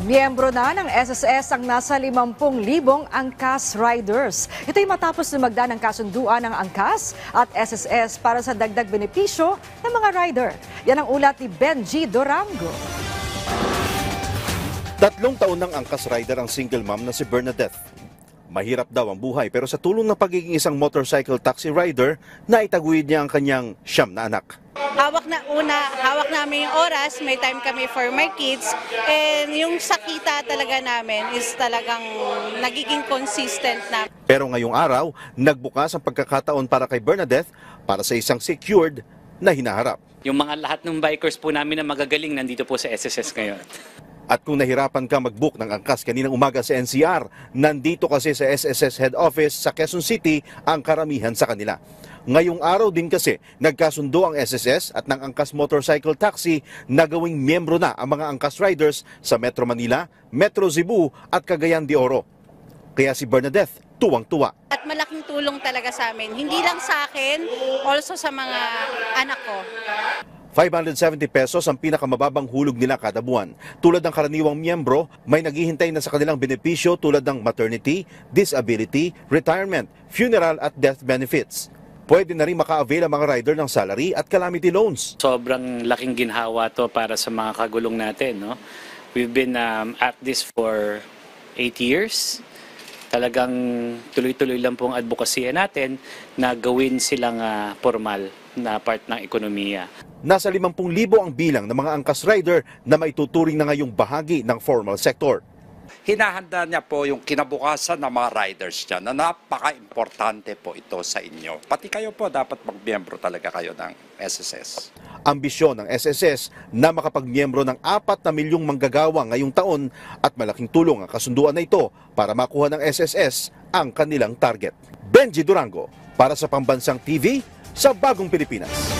Miyembro na ng SSS ang nasa 50,000 angkas riders. Ito'y matapos na magdaan ng kasunduan ng angkas at SSS para sa dagdag benepisyo ng mga rider. Yan ang ulat ni Benji Dorango. 3 taon ng angkas rider ang single mom na si Bernadette. Mahirap daw ang buhay pero sa tulong ng pagiging isang motorcycle taxi rider, naitaguyod niya ang kanyang 9 na anak. Hawak namin yung oras, may time kami for my kids, and yung sakita talaga namin is talagang nagiging consistent na. Pero ngayong araw, nagbukas ang pagkakataon para kay Bernadette para sa isang secured na hinaharap. Yung mga lahat ng bikers po namin na magagaling nandito po sa SSS ngayon. At kung nahirapan ka mag-book ng angkas kaninang umaga sa NCR, nandito kasi sa SSS head office sa Quezon City ang karamihan sa kanila. Ngayong araw din kasi nagkasundo ang SSS at ng Angkas Motorcycle Taxi na gawing miyembro na ang mga angkas riders sa Metro Manila, Metro Cebu at Cagayan de Oro. Kaya si Bernadette tuwang-tuwa. At malaking tulong talaga sa amin, hindi lang sa akin, also sa mga anak ko. 570 pesos ang pinakamababang hulog nila kada buwan. Tulad ng karaniwang miyembro, may naghihintay na sa kanilang benepisyo tulad ng maternity, disability, retirement, funeral at death benefits. Pwede na rin maka-avail ang mga rider ng salary at calamity loans. Sobrang laking ginhawa to para sa mga kagulong natin. No? We've been at this for 8 years. Talagang tuloy-tuloy lang pong advokasya natin na gawin silang formal na part ng ekonomiya. Nasa 50,000 ang bilang ng mga angkas rider na maituturing na ngayong bahagi ng formal sector. Hinahanda niya po yung kinabukasan ng mga riders niya na napaka-importante po ito sa inyo. Pati kayo po dapat mag-miyembro talaga kayo ng SSS. Ambisyon ng SSS na makapag-miyembro ng 4 na milyong manggagawa ngayong taon at malaking tulong ang kasunduan na ito para makuha ng SSS ang kanilang target. Benji Durango para sa Pambansang TV sa Bagong Pilipinas.